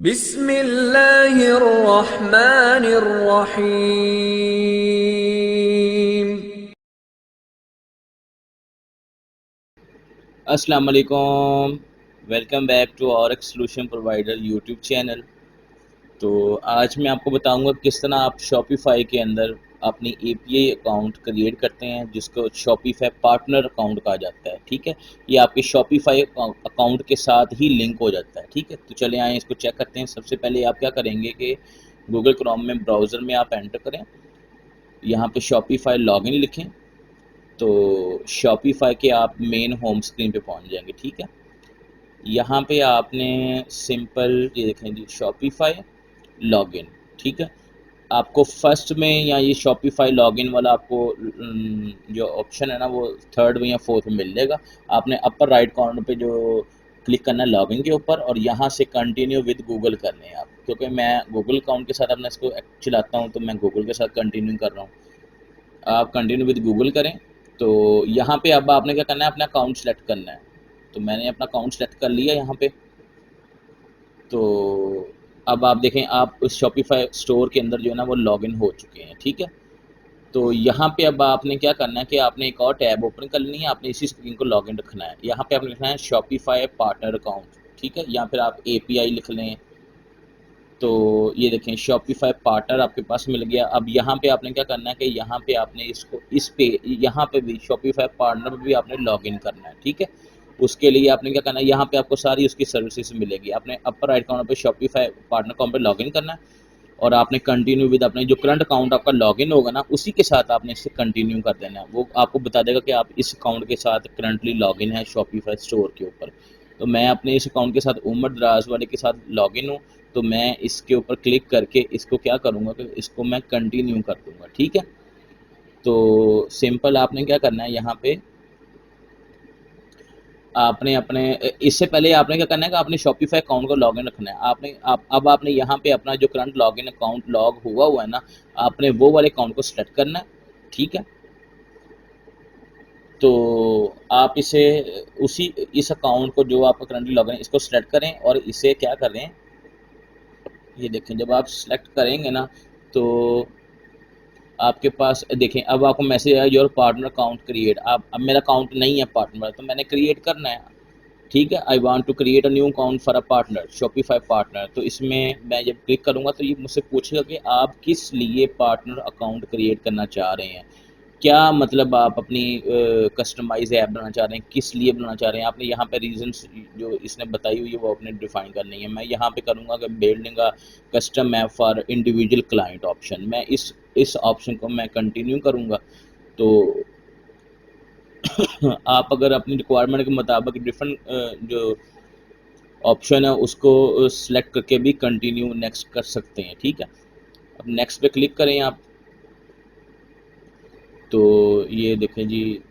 बिस्मिल्लाहिर्रहमानिर्रहीम। अस्सलाम वालेकुम। Welcome back to Orex solution provider YouTube channel. तो आज मैं आपको बताऊंगा किस तरह आप शॉपिफाई के अंदर अपनी एपीआई अकाउंट क्रिएट करते हैं, जिसको शॉपिफाई पार्टनर अकाउंट कहा जाता है। ठीक है, ये आपके शॉपिफाई अकाउंट के साथ ही लिंक हो जाता है। ठीक है, तो चले आए इसको चेक करते हैं। सबसे पहले आप क्या करेंगे कि गूगल क्रोम में ब्राउज़र में आप एंटर करें, यहाँ पे शॉपिफाई लॉगिन लिखें तो शॉपिफाई के आप मेन होम स्क्रीन पे पहुँच जाएंगे। ठीक है, यहाँ पे आपने सिंपल ये देखें जी, शॉपिफाई लॉगिन। ठीक है, आपको फर्स्ट में या ये शॉपिफाई लॉगिन वाला आपको जो ऑप्शन है ना वो थर्ड में या फोर्थ में मिल जाएगा। आपने अपर राइट कॉर्नर पे जो क्लिक करना है लॉगिन के ऊपर, और यहाँ से कंटिन्यू विद गूगल करने हैं आप। क्योंकि मैं गूगल अकाउंट के साथ अपना इसको चलाता हूँ तो मैं गूगल के साथ कंटिन्यू कर रहा हूँ। आप कंटिन्यू विद गूगल करें तो यहाँ पे अब आपने क्या करना है, अपना अकाउंट सेलेक्ट करना है। तो मैंने अपना अकाउंट सेलेक्ट कर लिया यहाँ पे। तो अब आप देखें, आप उस शॉपिफाई स्टोर के अंदर जो है ना वो लॉगिन हो चुके हैं। ठीक है, तो यहाँ पे अब आपने क्या करना है कि आपने एक और टैब ओपन कर लेनी है, आपने इसी स्क्रीन को लॉगिन रखना है। यहाँ पे आपने लिखना है शॉपिफाई पार्टनर अकाउंट। ठीक है, यहाँ फिर आप एपीआई लिख लें। तो ये देखें शॉपिफाई पार्टनर आपके पास मिल गया। अब यहाँ पे आपने क्या करना है कि यहाँ पे आपने इसको इस पे यहाँ पे भी शॉपिफाई पार्टनर पे भी आपने लॉगिन करना है। ठीक है, उसके लिए आपने क्या करना है, यहाँ पे आपको सारी उसकी सर्विसेज मिलेगी। आपने अपर राइट कॉर्नर पे शॉपिफाई पार्टनर अकाउंट पे लॉगिन करना है, और आपने कंटिन्यू विद अपने जो करंट अकाउंट आपका लॉगिन होगा ना उसी के साथ आपने इससे कंटिन्यू कर देना है। वो आपको बता देगा कि आप इस अकाउंट के साथ करंटली लॉगिन है शॉपिफाई स्टोर के ऊपर। तो मैं अपने इस अकाउंट के साथ उमर दराज वाले के साथ लॉगिन हूँ, तो मैं इसके ऊपर क्लिक करके इसको क्या करूँगा कि इसको मैं कंटिन्यू कर दूँगा। ठीक है, तो सिंपल आपने क्या करना है, यहाँ पे आपने अपने इससे पहले आपने क्या करना है कि आपने शॉपिफाई अकाउंट को लॉगिन रखना है। अब आपने यहाँ पे अपना जो करंट लॉगिन अकाउंट लॉग हुआ है ना, आपने वो वाले अकाउंट को सेलेक्ट करना है। ठीक है, तो आप इसे उसी इस अकाउंट को जो आपका करंटली लॉगिन है इसको सेलेक्ट करें, और इसे क्या करें, ये देखें जब आप सेलेक्ट करेंगे ना तो आपके पास देखें अब आपको मैसेज आया योर पार्टनर अकाउंट क्रिएट। आप अब मेरा अकाउंट नहीं है पार्टनर, तो मैंने क्रिएट करना है। ठीक है, I want to create a new account for a partner Shopify partner. तो इसमें मैं जब क्लिक करूंगा तो ये मुझसे पूछेगा कि आप किस लिए पार्टनर अकाउंट क्रिएट करना चाह रहे हैं। क्या मतलब आप अपनी कस्टमाइज ऐप बनाना चाह रहे हैं, किस लिए बनाना चाह रहे हैं। आपने यहाँ पे रीजंस जो इसने बताई हुई है वो आपने डिफाइन करनी है। मैं यहाँ पे करूँगा कि building a custom app for individual client option, मैं इस ऑप्शन को मैं कंटिन्यू करूँगा। तो आप अगर अपनी रिक्वायरमेंट के मुताबिक डिफरेंट जो ऑप्शन है उसको सिलेक्ट करके भी कंटिन्यू नेक्स्ट कर सकते हैं। ठीक है, अब नेक्स्ट पे क्लिक करें आप। तो ये देखें जी,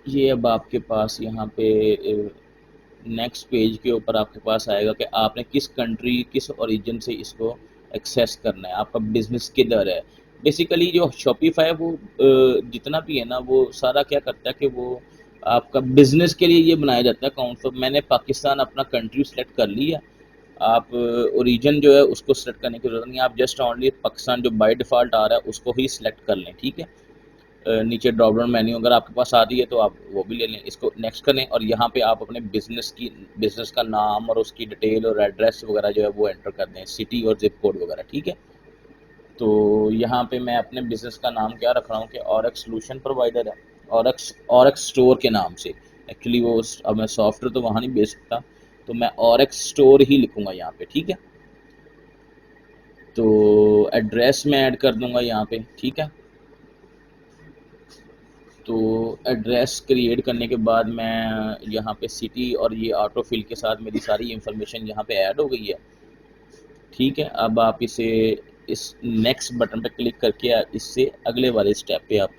ये अब आपके पास यहाँ पे नेक्स्ट पेज के ऊपर आपके पास आएगा कि आपने किस कंट्री किस ओरिजिन से इसको एक्सेस करना है, आपका बिजनेस किधर है। बेसिकली जो शॉपिफाई है वो जितना भी है ना वो सारा क्या करता है कि वो आपका बिजनेस के लिए ये बनाया जाता है अकाउंट। तो मैंने पाकिस्तान अपना कंट्री सेलेक्ट कर लिया। आप ओरिजिन जो है उसको सेलेक्ट करने की ज़रूरत नहीं है, आप जस्ट ओनली पाकिस्तान जो बाय डिफ़ॉल्ट आ रहा है उसको ही सिलेक्ट कर लें। ठीक है, नीचे ड्रॉप डाउन मेन्यू अगर आपके पास आती है तो आप वो भी ले लें। इसको नेक्स्ट करें, और यहाँ पे आप अपने बिज़नेस का नाम और उसकी डिटेल और एड्रेस वगैरह जो है वो एंटर कर दें, सिटी और जिप कोड वगैरह। ठीक है, तो यहाँ पे मैं अपने बिज़नेस का नाम क्या रख रहा हूँ कि ऑरेक्स सॉल्यूशन प्रोवाइडर है, ऑरेक्स स्टोर के नाम से। एक्चुअली वो अब मैं सॉफ्टवेयर तो वहाँ नहीं बेच सकता, तो मैं ऑरेक्स स्टोर ही लिखूँगा यहाँ पे। ठीक है, तो एड्रेस मैं ऐड कर दूँगा यहाँ पे। ठीक है, तो एड्रेस क्रिएट करने के बाद मैं यहाँ पे सिटी और ये ऑटो फिल के साथ मेरी सारी इन्फॉर्मेशन यहाँ पे ऐड हो गई है। ठीक है, अब आप इसे इस नेक्स्ट बटन पर क्लिक करके इससे अगले वाले स्टेप पे आप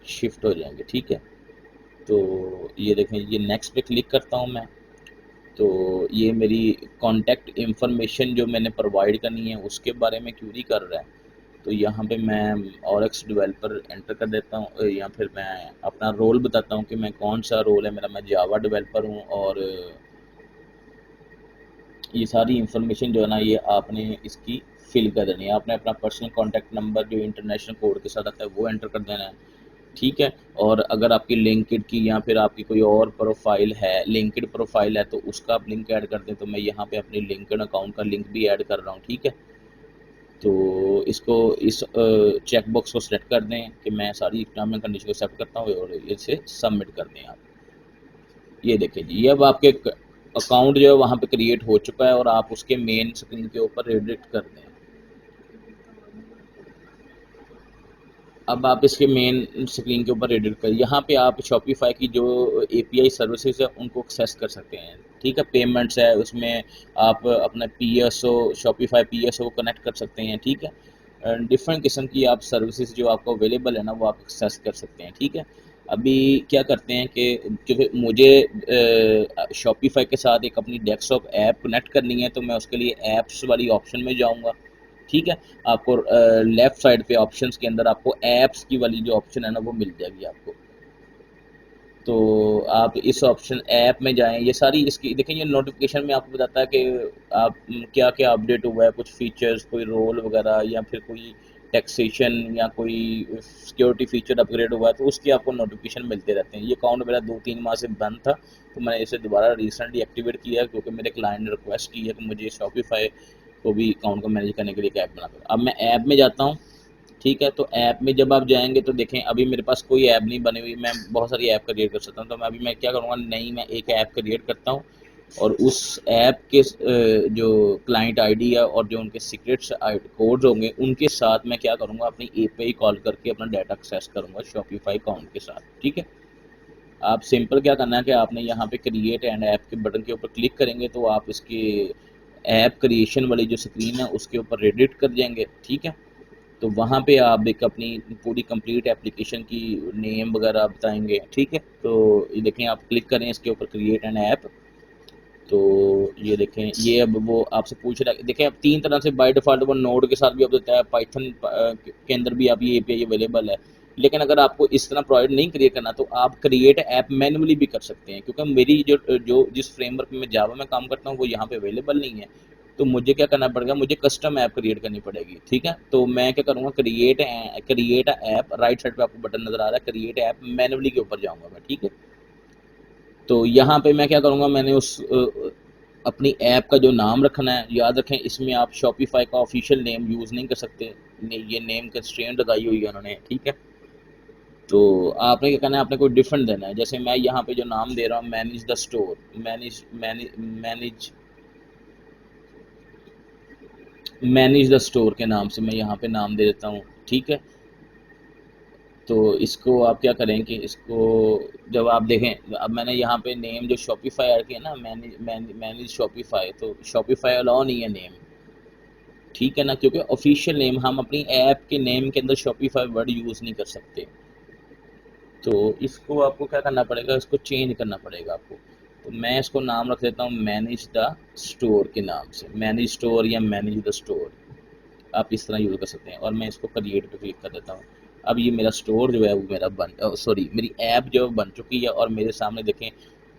शिफ्ट हो जाएंगे। ठीक है, तो ये देखें ये नेक्स्ट पे क्लिक करता हूँ मैं। तो ये मेरी कॉन्टैक्ट इन्फॉर्मेशन जो मैंने प्रोवाइड करनी है उसके बारे में क्यूरी कर रहा है। तो यहाँ पे मैं ऑरेक्स डेवलपर एंटर कर देता हूँ, या फिर मैं अपना रोल बताता हूँ कि मैं कौन सा रोल है मेरा। मैं जावा डेवलपर हूँ, और ये सारी इंफॉर्मेशन जो है ना ये आपने इसकी फिल कर देनी है। आपने अपना पर्सनल कॉन्टैक्ट नंबर जो इंटरनेशनल कोड के साथ आता है वो एंटर कर देना है, ठीक है। और अगर आपकी लिंक्ड की या फिर आपकी कोई और प्रोफाइल है, लिंक्ड प्रोफाइल है, तो उसका आप लिंक ऐड कर दें। तो मैं यहाँ पे अपनी लिंक्ड अकाउंट का लिंक भी ऐड कर रहा हूँ, ठीक है। तो इसको इस चेक बॉक्स को सेलेक्ट कर दें कि मैं सारी टर्म एंड कंडीशन को एक्सेप्ट करता हूँ और इसे सबमिट कर दें आप। ये देखिए जी, ये अब आपके अकाउंट जो है वहाँ पे क्रिएट हो चुका है और आप उसके मेन स्क्रीन के ऊपर रिडायरेक्ट कर दें। अब आप इसके मेन स्क्रीन के ऊपर रिडायरेक्ट करें। यहाँ पे आप शॉपिफाई की जो एपीआई सर्विसेज है उनको एक्सेस कर सकते हैं, ठीक है। पेमेंट्स है उसमें आप अपना पीएसओ, शॉपिफाई पीएसओ को कनेक्ट कर सकते हैं, ठीक है। डिफरेंट किस्म की आप सर्विसेज जो आपको अवेलेबल है ना वो आप एक्सेस कर सकते हैं, ठीक है। अभी क्या करते हैं कि क्योंकि मुझे शॉपिफाई के साथ एक अपनी डेस्कटॉप ऐप कनेक्ट करनी है, तो मैं उसके लिए ऐप्स वाली ऑप्शन में जाऊँगा, ठीक है। आपको लेफ्ट साइड पे ऑप्शंस के अंदर आपको ऐप्स की वाली जो ऑप्शन है ना वो मिल जाएगी आपको। तो आप इस ऑप्शन ऐप में जाएं। ये सारी इसकी देखें, ये नोटिफिकेशन में आपको बताता है कि आप क्या क्या अपडेट हुआ है, कुछ फीचर्स, कोई रोल वगैरह या फिर कोई टैक्सेशन या कोई सिक्योरिटी फीचर अपग्रेड हुआ है, तो उसकी आपको नोटिफिकेशन मिलते रहते हैं। ये अकाउंट मेरा 2-3 माह से बंद था, तो मैंने इसे दोबारा रिसेंटली एक्टिवेट किया है क्योंकि मेरे क्लाइंट ने रिक्वेस्ट की है कि मुझे शॉपिफाई को भी अकाउंट को मैनेज करने के लिए एक ऐप बना दो। अब मैं ऐप में जाता हूँ, ठीक है। तो ऐप में जब आप जाएंगे तो देखें अभी मेरे पास कोई ऐप नहीं बनी हुई, मैं बहुत सारी ऐप क्रिएट कर सकता हूँ। तो मैं क्या करूँगा, नहीं मैं एक ऐप क्रिएट करता हूँ और उस ऐप के जो क्लाइंट आईडी है और जो उनके सीक्रेट्स कोड्स होंगे उनके साथ मैं क्या करूँगा, अपनी एपीआई कॉल करके अपना डाटा एक्सेस करूँगा शॉपिफाई अकाउंट के साथ, ठीक है। आप सिंपल क्या करना है कि आपने यहाँ पे क्रिएट एंड ऐप के बटन के ऊपर क्लिक करेंगे तो आप इसके ऐप क्रिएशन वाली जो स्क्रीन है उसके ऊपर रेडिट कर जाएंगे, ठीक है। तो वहाँ पे आप एक अपनी पूरी कंप्लीट एप्लीकेशन की नेम वगैरह बताएंगे, ठीक है। तो ये देखें, आप क्लिक करें इसके ऊपर क्रिएट एन ऐप। तो ये देखें, ये अब वो आपसे पूछ रहा है। देखें अब 3 तरह से बाय डिफ़ॉल्ट वो नोड के साथ भी आप देता है, पाइथन के अंदर भी आप ये एपीआई अवेलेबल है। लेकिन अगर आपको इस तरह प्रोवाइड नहीं क्रिएट करना तो आप क्रिएट ऐप मैनुअली भी कर सकते हैं, क्योंकि मेरी जो जो जिस फ्रेमवर्क में जावा में काम करता हूँ वो यहाँ पे अवेलेबल नहीं है। तो मुझे क्या करना पड़ेगा, मुझे कस्टम ऐप क्रिएट करनी पड़ेगी, ठीक है। तो मैं क्या करूँगा, क्रिएट ऐप, राइट साइड पे आपको बटन नज़र आ रहा है क्रिएट ऐप, मैनुअली के ऊपर जाऊँगा मैं, ठीक है। तो यहाँ पे मैं क्या करूँगा, मैंने अपनी ऐप का जो नाम रखना है, याद रखें इसमें आप शॉपिफाई का ऑफिशियल नेम यूज़ नहीं कर सकते, ये नेम कंस्ट्रेंट लगाई हुई है उन्होंने, ठीक है। तो आपने क्या करना है, आपने कोई डिफरेंट देना है। जैसे मैं यहाँ पे जो नाम दे रहा हूँ, manage the store, manage manage manage manage the store के नाम से मैं यहाँ पे नाम दे देता हूँ, ठीक है। तो इसको आप क्या करें कि इसको जब आप देखें, अब मैंने यहाँ पे नेम जो शॉपिफाई ऐड किया ना, मैनेज शॉपिफाई, तो शॉपिफाई अलाउ नहीं है नेम, ठीक है ना, क्योंकि ऑफिशियल नेम हम अपनी ऐप के नेम के अंदर शॉपिफाई वर्ड यूज़ नहीं कर सकते। तो इसको आपको क्या करना पड़ेगा, इसको चेंज करना पड़ेगा आपको। तो मैं इसको नाम रख देता हूँ मैनेज द स्टोर के नाम से, मैनेज स्टोर या मैनेज द स्टोर, आप इस तरह यूज़ कर सकते हैं। और मैं इसको क्रिएट पे क्लिक कर देता हूँ। अब ये मेरा स्टोर जो है वो मेरा मेरी ऐप जो बन चुकी है और मेरे सामने देखें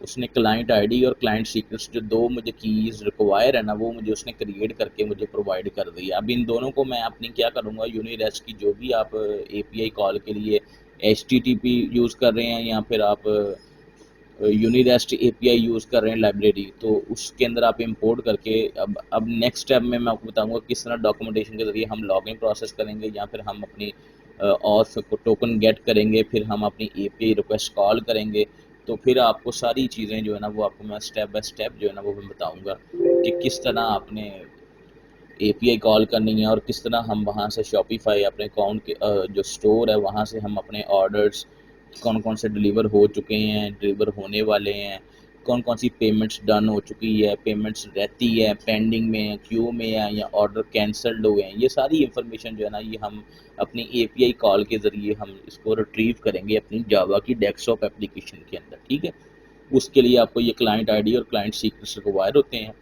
उसने क्लाइंट आईडी और क्लाइंट सीक्रेट्स जो 2 मुझे कीज़ रिक्वायर है ना वो मुझे उसने क्रिएट करके मुझे प्रोवाइड कर दी है। अब इन दोनों को मैं अपनी क्या करूँगा, यूनिरेस्ट की जो भी आप एपीआई कॉल के लिए एचटीटीपी यूज़ कर रहे हैं या फिर आप यूनिरेस्ट एपीआई यूज़ कर रहे हैं लाइब्रेरी, तो उसके अंदर आप इंपोर्ट करके अब नेक्स्ट स्टेप में मैं आपको बताऊंगा किस तरह डॉक्यूमेंटेशन के ज़रिए हम लॉगिन प्रोसेस करेंगे या फिर हम अपनी ऑथ को टोकन गेट करेंगे, फिर हम अपनी एपीआई रिक्वेस्ट कॉल करेंगे। तो फिर आपको सारी चीज़ें जो है ना वो आपको मैं स्टेप बाय स्टेप जो है ना वो मैं बताऊँगा कि किस तरह आपने एपीआई कॉल करनी है और किस तरह हम वहाँ से शॉपिफाई अपने अकाउंट के जो स्टोर है वहाँ से हम अपने ऑर्डर्स कौन कौन से डिलीवर हो चुके हैं, डिलीवर होने वाले हैं, कौन कौन सी पेमेंट्स डन हो चुकी है, पेमेंट्स रहती है पेंडिंग में, क्यू में है या ऑर्डर कैंसल्ड हुए हैं, ये सारी इंफॉर्मेशन जो है ना ये हम अपनी एपीआई कॉल के ज़रिए हम इसको रिट्रीव करेंगे अपनी जावा की डेस्कटॉप एप्लीकेशन के अंदर, ठीक है। उसके लिए आपको ये क्लाइंट आईडी और क्लाइंट सीक्रेट्स रिक्वायर होते हैं।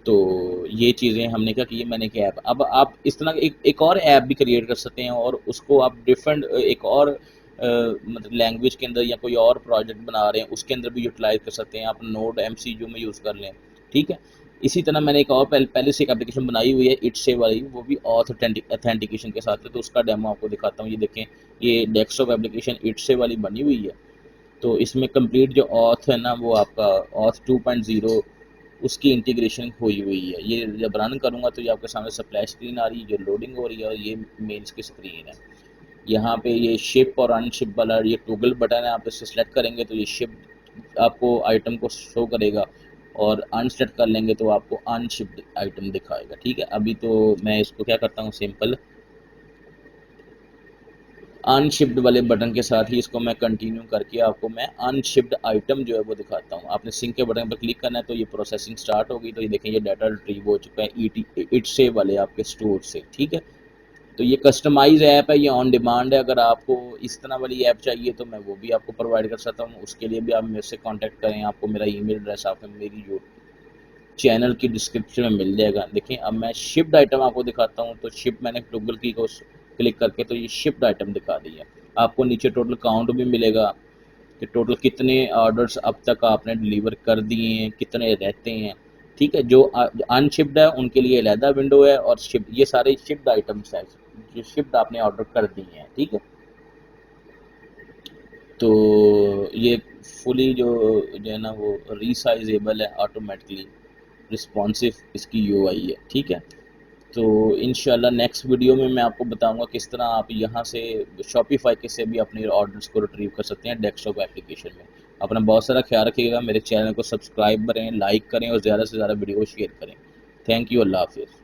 तो ये चीज़ें हमने क्या की, मैंने एक ऐप, अब आप इस तरह एक और ऐप भी क्रिएट कर सकते हैं और उसको आप डिफरेंट एक और मतलब लैंग्वेज के अंदर या कोई और प्रोजेक्ट बना रहे हैं उसके अंदर भी यूटिलाइज कर सकते हैं। आप नोड एमसीयू में यूज़ कर लें, ठीक है। इसी तरह मैंने एक और पहले से एक एप्लीकेशन बनाई हुई है इट्से वाली, वो भी ऑथ ऑथेंटिकेशन के साथ है, तो उसका डेमो आपको दिखाता हूँ। ये देखें, ये डेस्कटॉप एप्लीकेशन इट्से वाली बनी हुई है। तो इसमें कंप्लीट जो ऑथ है ना, वो आपका ऑथ 2.0 उसकी इंटीग्रेशन हुई हुई है। ये जब रन करूँगा तो ये आपके सामने स्प्लैश स्क्रीन आ रही है, जो लोडिंग हो रही है, और ये मेल्स की स्क्रीन है। यहाँ पे ये शिप और अनशिप वाला ये टॉगल बटन है, आप इसे सेलेक्ट करेंगे तो ये शिप आपको आइटम को शो करेगा, और अनसेलेक्ट कर लेंगे तो आपको अनशिप्ड आइटम दिखाएगा। ठीक है, अभी तो मैं इसको क्या करता हूँ, सिंपल अनशिप्ड वाले बटन के साथ ही इसको मैं कंटिन्यू करके आपको मैं अनशिप्ड आइटम जो है वो दिखाता हूँ। आपने सिंक के बटन पर क्लिक करना है तो ये प्रोसेसिंग स्टार्ट होगी। तो ये देखें, ये डाटा रिट्रीव हो चुका है इट्से वाले आपके स्टोर से। ठीक है, तो ये कस्टमाइज ऐप है, ये ऑन डिमांड है। अगर आपको इस तरह वाली ऐप चाहिए तो मैं वो भी आपको प्रोवाइड कर सकता हूँ, उसके लिए भी आप मेरे से कांटेक्ट करें। आपको मेरा ईमेल एड्रेस आपको मेरी जो चैनल की डिस्क्रिप्शन में मिल जाएगा। देखिए, अब मैं शिप्ड आइटम आपको दिखाता हूँ। तो शिप मैंने टॉगल की को क्लिक करके तो ये शिप्ड आइटम दिखा दी है। आपको नीचे टोटल काउंट भी मिलेगा कि टोटल कितने ऑर्डर्स अब तक आपने डिलीवर कर दिए हैं, कितने रहते हैं। ठीक है, जो अनशिप्ड है उनके लिए अलहदा विंडो है, और शिप ये सारे शिप्ड आइटम्स हैं जो शिप्ड आपने ऑर्डर कर दिए हैं। ठीक है, तो ये फुली जो है ना वो रीसाइजेबल है, ऑटोमेटिकली रिस्पॉन्सिव इसकी यूआई है। ठीक है, तो इंशाल्लाह नेक्स्ट वीडियो में मैं आपको बताऊंगा किस तरह आप यहाँ से शॉपिफाई के से भी अपने ऑर्डर्स को रिट्रीव कर सकते हैं डेस्कटॉप एप्लीकेशन में। अपना बहुत सारा ख्याल रखिएगा, मेरे चैनल को सब्सक्राइब करें, लाइक करें और ज़्यादा से ज़्यादा वीडियो को शेयर करें। थैंक यू, अल्लाह हाफिज़।